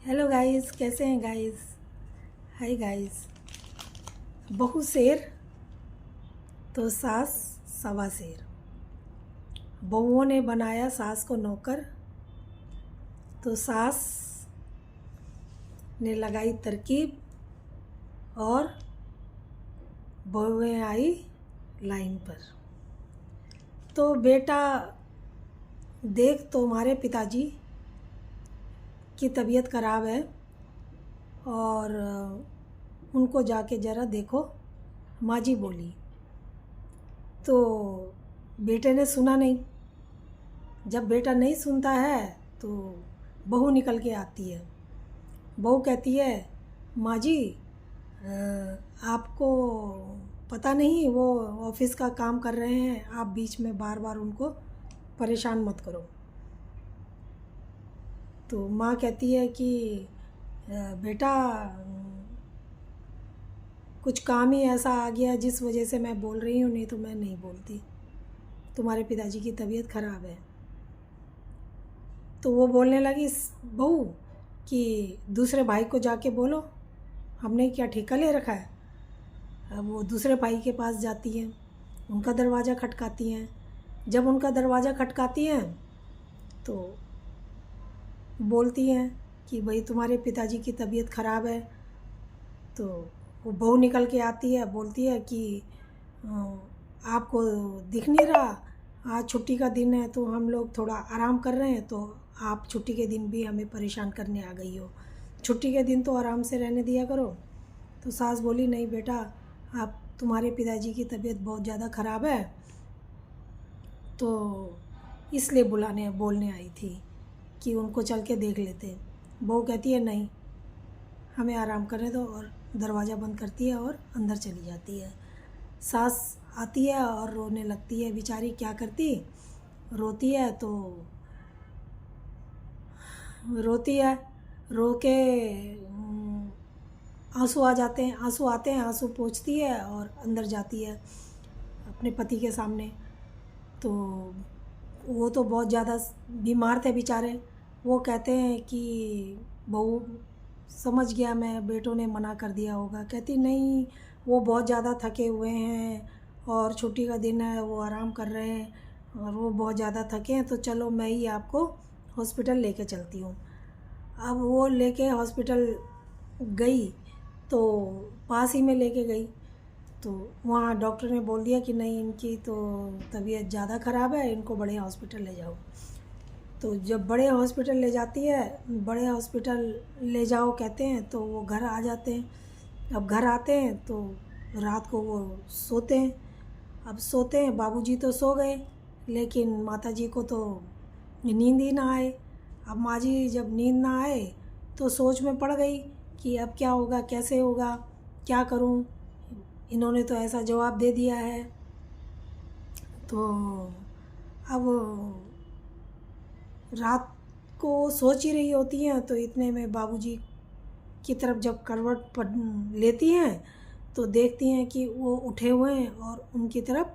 Hello guys, कैसे हैं guys. Hi guys. बहू शेर तो सास सवा शेर। बहुओं ने बनाया सास को नौकर, तो सास ने लगाई तरकीब और बहुएं आई लाइन पर। तो बेटा, देख तुम्हारे पिताजी की तबीयत ख़राब है और उनको जाके ज़रा देखो, माँ जी बोली। तो बेटे ने सुना नहीं। जब बेटा नहीं सुनता है तो बहू निकल के आती है। बहू कहती है, माँ जी आपको पता नहीं वो ऑफिस का काम कर रहे हैं, आप बीच में बार बार उनको परेशान मत करो। तो माँ कहती है कि बेटा कुछ काम ही ऐसा आ गया जिस वजह से मैं बोल रही हूँ, नहीं तो मैं नहीं बोलती। तुम्हारे पिताजी की तबीयत ख़राब है। तो वो बोलने लगी बहू कि दूसरे भाई को जाके बोलो, हमने क्या ठेका ले रखा है। अब वो दूसरे भाई के पास जाती हैं, उनका दरवाज़ा खटकाती हैं। जब उनका दरवाज़ा खटकाती हैं तो बोलती हैं कि भाई तुम्हारे पिताजी की तबीयत ख़राब है। तो वो बहू निकल के आती है, बोलती है कि आपको दिख नहीं रहा, आज छुट्टी का दिन है तो हम लोग थोड़ा आराम कर रहे हैं, तो आप छुट्टी के दिन भी हमें परेशान करने आ गई हो। छुट्टी के दिन तो आराम से रहने दिया करो। तो सास बोली, नहीं बेटा, आप तुम्हारे पिताजी की तबीयत बहुत ज़्यादा ख़राब है तो इसलिए बोलने आई थी कि उनको चल के देख लेते। बहू कहती है नहीं, हमें आराम करने दो, और दरवाज़ा बंद करती है और अंदर चली जाती है। सास आती है और रोने लगती है। बेचारी क्या करती, रोती है तो रोती है, रो के आंसू आ जाते हैं, आंसू आते हैं, आंसू पोंछती है और अंदर जाती है अपने पति के सामने। तो वो तो बहुत ज़्यादा बीमार थे बेचारे। वो कहते हैं कि बहू समझ गया मैं, बेटों ने मना कर दिया होगा। कहती नहीं, वो बहुत ज़्यादा थके हुए हैं और छुट्टी का दिन है, वो आराम कर रहे हैं और वो बहुत ज़्यादा थके हैं, तो चलो मैं ही आपको हॉस्पिटल लेके चलती हूँ। अब वो लेके हॉस्पिटल गई तो पास ही में लेके गई, तो वहाँ डॉक्टर ने बोल दिया कि नहीं, इनकी तो तबीयत ज़्यादा ख़राब है, इनको बड़े हॉस्पिटल ले जाओ। तो जब बड़े हॉस्पिटल ले जाती है, बड़े हॉस्पिटल ले जाओ कहते हैं, तो वो घर आ जाते हैं। अब घर आते हैं तो रात को वो सोते हैं। अब सोते हैं, बाबूजी तो सो गए, लेकिन माताजी को तो नींद ही ना आए। अब माँ जी जब नींद ना आए तो सोच में पड़ गई कि अब क्या होगा, कैसे होगा, क्या करूँ, इन्होंने तो ऐसा जवाब दे दिया है। तो अब रात को सोच ही रही होती हैं, तो इतने में बाबूजी की तरफ जब करवट लेती हैं तो देखती हैं कि वो उठे हुए हैं और उनकी तरफ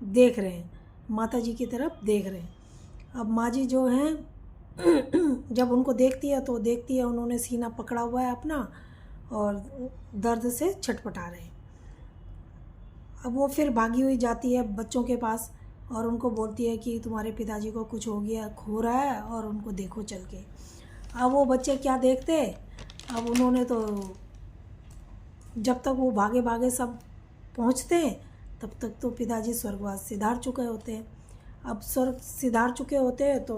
देख रहे हैं, माता जी की तरफ देख रहे हैं। अब माँ जी जो हैं जब उनको देखती है तो देखती है उन्होंने सीना पकड़ा हुआ है अपना और दर्द से छटपटा रहे हैं। अब वो फिर भागी हुई जाती है बच्चों के पास और उनको बोलती है कि तुम्हारे पिताजी को कुछ हो गया, खो रहा है, और उनको देखो चल के। अब वो बच्चे क्या देखते, अब उन्होंने तो जब तक वो भागे भागे सब पहुंचते हैं तब तक तो पिताजी स्वर्गवास सिधार चुके होते हैं। अब स्वर्ग सिधार चुके होते हैं तो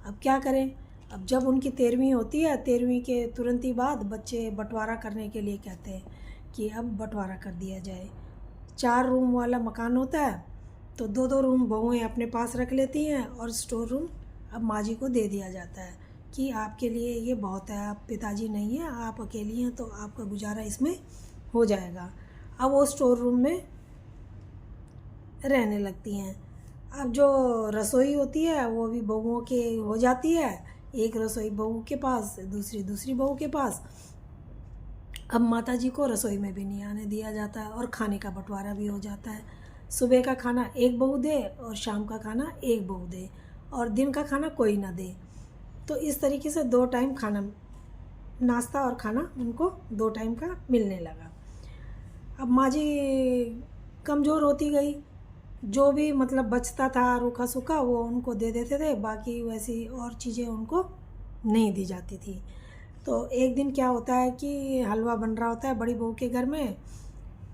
अब क्या करें। अब जब उनकी 13वीं होती है, 13वीं के तुरंत ही बाद बच्चे बंटवारा करने के लिए कहते हैं कि अब बंटवारा कर दिया जाए। 4 रूम वाला मकान होता है तो 2-2 रूम बहुएं अपने पास रख लेती हैं और स्टोर रूम अब माँ जी को दे दिया जाता है कि आपके लिए ये बहुत है, आप पिताजी नहीं हैं, आप अकेली हैं, तो आपका गुजारा इसमें हो जाएगा। अब वो स्टोर रूम में रहने लगती हैं। अब जो रसोई होती है वो भी बहुओं के हो जाती है, एक रसोई बहू के पास, दूसरी बहू के पास। अब माता जी को रसोई में भी नहीं आने दिया जाता है और खाने का बंटवारा भी हो जाता है। सुबह का खाना एक बहू दे और शाम का खाना एक बहू दे और दिन का खाना कोई ना दे। तो इस तरीके से 2 टाइम खाना नाश्ता और खाना उनको 2 टाइम का मिलने लगा। अब माँ जी कमज़ोर होती गई, जो भी मतलब बचता था रूखा सूखा वो उनको दे देते थे, बाकी वैसी और चीज़ें उनको नहीं दी जाती थी। तो एक दिन क्या होता है कि हलवा बन रहा होता है बड़ी बहू के घर में,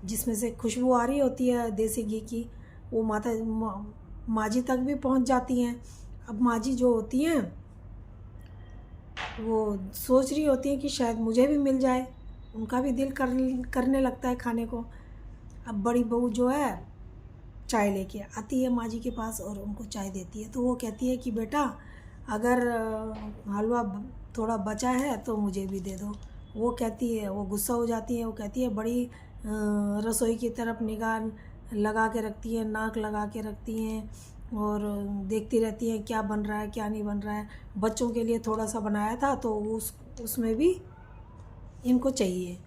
जिसमें से खुशबू आ रही होती है देसी घी की। वो माँ जी तक भी पहुंच जाती हैं। अब माँ जी जो होती हैं वो सोच रही होती हैं कि शायद मुझे भी मिल जाए, उनका भी दिल करने लगता है खाने को। अब बड़ी बहू जो है चाय लेके आती है माँ जी के पास और उनको चाय देती है। तो वो कहती है कि बेटा अगर हलवा थोड़ा बचा है तो मुझे भी दे दो। वो कहती है, वो गुस्सा हो जाती है, वो कहती है बड़ी रसोई की तरफ निगाह लगा के रखती है, नाक लगा के रखती हैं और देखती रहती हैं क्या बन रहा है क्या नहीं बन रहा है। बच्चों के लिए थोड़ा सा बनाया था तो उसमें भी इनको चाहिए।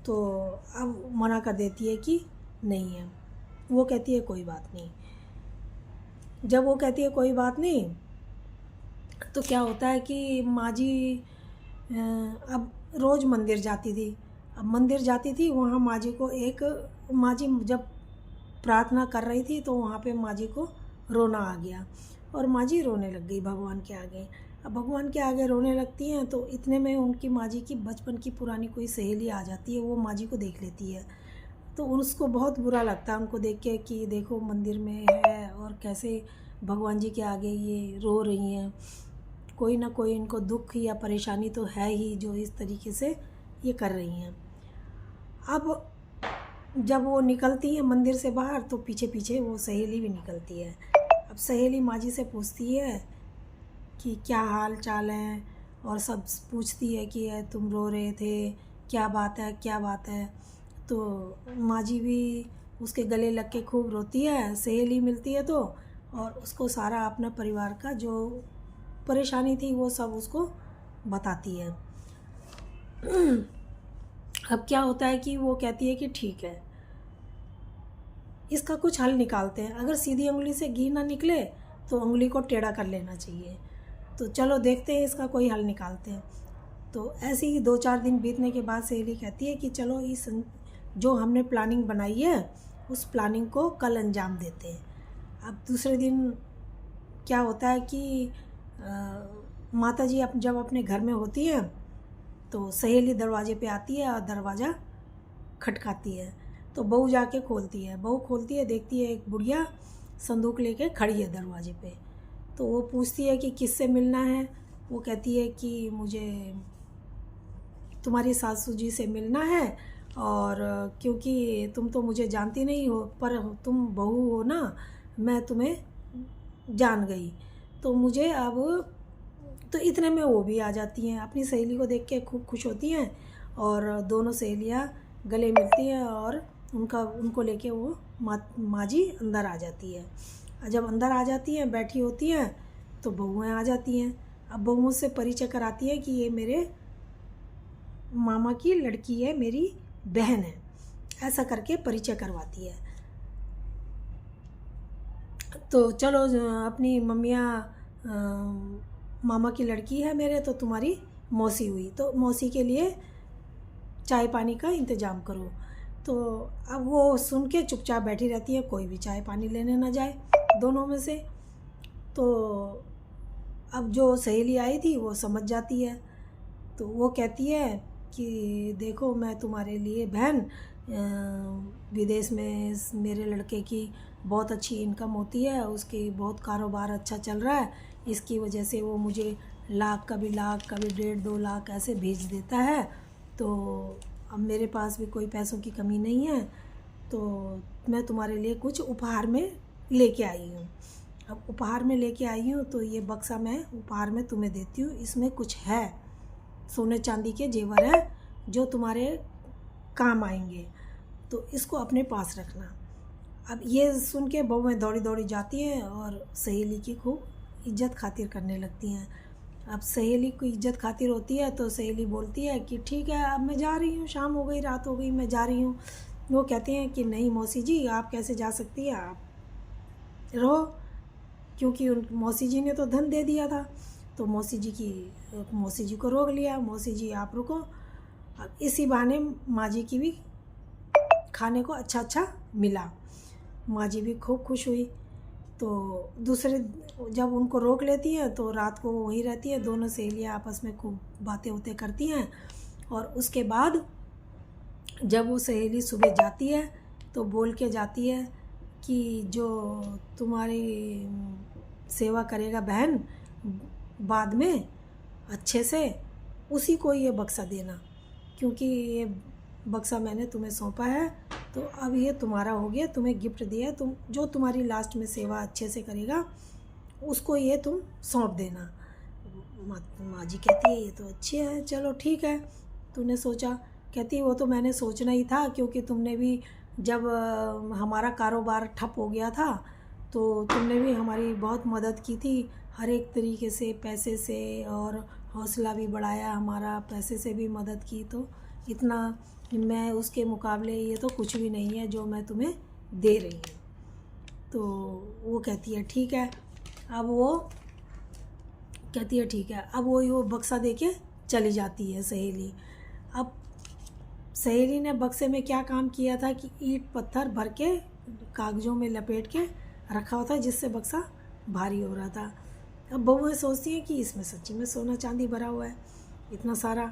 तो अब मना कर देती है कि नहीं है। वो कहती है कोई बात नहीं। जब वो कहती है कोई बात नहीं तो क्या होता है कि माँ जी अब रोज़ मंदिर जाती थी। अब मंदिर जाती थी, वहाँ माँ जी को माँ जी जब प्रार्थना कर रही थी तो वहाँ पे माँ जी को रोना आ गया और माँ जी रोने लग गई भगवान के आगे। अब भगवान के आगे रोने लगती हैं तो इतने में उनकी माँ जी की बचपन की पुरानी कोई सहेली आ जाती है। वो माँ जी को देख लेती है तो उसको बहुत बुरा लगता है उनको देख के कि देखो मंदिर में है और कैसे भगवान जी के आगे ये रो रही हैं। कोई ना कोई इनको दुख या परेशानी तो है ही जो इस तरीके से ये कर रही हैं। अब जब वो निकलती है मंदिर से बाहर तो पीछे पीछे वो सहेली भी निकलती है। अब सहेली माँ जी से पूछती है कि क्या हाल चाल है, और सब पूछती है कि तुम रो रहे थे, क्या बात है क्या बात है। तो माँ जी भी उसके गले लग के खूब रोती है, सहेली मिलती है तो, और उसको सारा अपना परिवार का जो परेशानी थी वो सब उसको बताती है। अब क्या होता है कि वो कहती है कि ठीक है इसका कुछ हल निकालते हैं, अगर सीधी उंगली से घी ना निकले तो उंगली को टेढ़ा कर लेना चाहिए, तो चलो देखते हैं इसका कोई हल निकालते हैं। तो ऐसे ही 2-4 दिन बीतने के बाद सहेली कहती है कि चलो इस जो हमने प्लानिंग बनाई है उस प्लानिंग को कल अंजाम देते हैं। अब दूसरे दिन क्या होता है कि माता जी जब अपने घर में होती हैं तो सहेली दरवाजे पे आती है और दरवाज़ा खटकाती है। तो बहू जाके खोलती है, बहू खोलती है, देखती है एक बुढ़िया संदूक लेके खड़ी है दरवाजे पे। तो वो पूछती है कि किससे मिलना है। वो कहती है कि मुझे तुम्हारी सासू जी से मिलना है, और क्योंकि तुम तो मुझे जानती नहीं हो पर तुम बहू हो ना, मैं तुम्हें जान गई, तो मुझे अब। तो इतने में वो भी आ जाती हैं, अपनी सहेली को देख के खूब खुश होती हैं और दोनों सहेलियाँ गले मिलती हैं और उनको लेके वो माँ जी अंदर आ जाती है। जब अंदर आ जाती हैं बैठी होती हैं तो बहुएँ आ जाती हैं। अब बहुओं से परिचय कराती है कि ये मेरे मामा की लड़की है, मेरी बहन है, ऐसा करके परिचय करवाती है। तो चलो अपनी मम्मियाँ मामा की लड़की है मेरे, तो तुम्हारी मौसी हुई, तो मौसी के लिए चाय पानी का इंतज़ाम करो। तो अब वो सुन के चुपचाप बैठी रहती है, कोई भी चाय पानी लेने ना जाए दोनों में से। तो अब जो सहेली आई थी वो समझ जाती है, तो वो कहती है कि देखो मैं तुम्हारे लिए बहन, विदेश में मेरे लड़के की बहुत अच्छी इनकम होती है, उसकी बहुत कारोबार अच्छा चल रहा है, इसकी वजह से वो मुझे लाख कभी 1.5-2 लाख ऐसे भेज देता है। तो अब मेरे पास भी कोई पैसों की कमी नहीं है, तो मैं तुम्हारे लिए कुछ उपहार में लेके आई हूँ। अब उपहार में लेके आई हूँ तो ये बक्सा मैं उपहार में तुम्हें देती हूँ, इसमें कुछ है, सोने चांदी के जेवर है जो तुम्हारे काम आएंगे, तो इसको अपने पास रखना। अब ये सुन के बहुएँ दौड़ी दौड़ी जाती हैं और सहेली की खूब इज्जत खातिर करने लगती हैं। अब सहेली को इज्जत खातिर होती है तो सहेली बोलती है कि ठीक है अब मैं जा रही हूँ, शाम हो गई, रात हो गई, मैं जा रही हूँ। वो कहते हैं कि नहीं मौसी जी आप कैसे जा सकती है, आप रहो, क्योंकि उन मौसी जी ने तो धन दे दिया था। तो मौसी जी को रोक लिया। मौसी जी आप रुको। अब इसी बहाने माँ जी की भी खाने को अच्छा मिला। माँ जी भी खूब खुश हुई। तो दूसरे जब उनको रोक लेती हैं तो रात को वो वहीं रहती है। दोनों सहेलियाँ आपस में खूब बातें होते करती हैं। और उसके बाद जब वो सहेली सुबह जाती है तो बोल के जाती है कि जो तुम्हारी सेवा करेगा बहन बाद में अच्छे से, उसी को ये बक्सा देना, क्योंकि ये बक्सा मैंने तुम्हें सौंपा है तो अब ये तुम्हारा हो गया, तुम्हें गिफ्ट दिया। तुम जो तुम्हारी लास्ट में सेवा अच्छे से करेगा उसको ये तुम सौंप देना। माँ जी कहती है ये तो अच्छी है, चलो ठीक है तूने सोचा। कहती है वो तो मैंने सोचना ही था, क्योंकि तुमने भी जब हमारा कारोबार ठप हो गया था तो तुमने भी हमारी बहुत मदद की थी हर एक तरीके से, पैसे से, और हौसला भी बढ़ाया हमारा, पैसे से भी मदद की। तो इतना मैं उसके मुकाबले ये तो कुछ भी नहीं है जो मैं तुम्हें दे रही हूँ। तो वो कहती है ठीक है। अब वो कहती है ठीक है। अब वो बक्सा दे के चली जाती है सहेली। अब सहेली ने बक्से में क्या काम किया था कि ईंट पत्थर भर के कागज़ों में लपेट के रखा हुआ था, जिससे बक्सा भारी हो रहा था। अब बहुएं सोचती हैं कि इसमें सच्ची में सोना चांदी भरा हुआ है इतना सारा।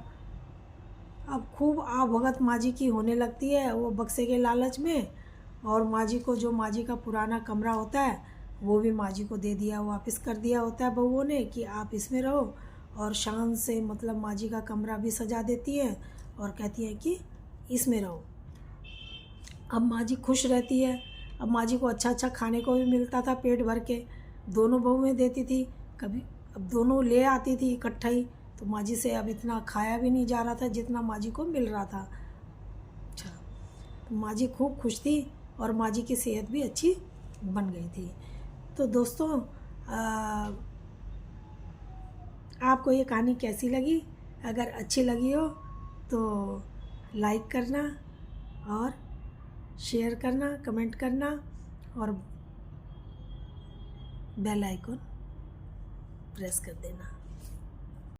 अब खूब आवभगत माँ जी की होने लगती है वो बक्से के लालच में। और माँ जी को जो माँ जी का पुराना कमरा होता है वो भी माँ जी को दे दिया, वापस कर दिया होता है बहुओं ने कि आप इसमें रहो। और शान से मतलब माँ जी का कमरा भी सजा देती है और कहती है कि इसमें रहो। अब माँ जी खुश रहती है। अब माँ जी को अच्छा खाने को भी मिलता था पेट भर के, दोनों बहुएं देती थी कभी। अब दोनों ले आती थी इकट्ठा ही, तो माँ जी से अब इतना खाया भी नहीं जा रहा था जितना माँ जी को मिल रहा था। अच्छा, तो माँ जी खूब खुश थी और माँ जी की सेहत भी अच्छी बन गई थी। तो दोस्तों आपको ये कहानी कैसी लगी? अगर अच्छी लगी हो तो लाइक करना और शेयर करना, कमेंट करना और बेल आइकन प्रेस कर देना।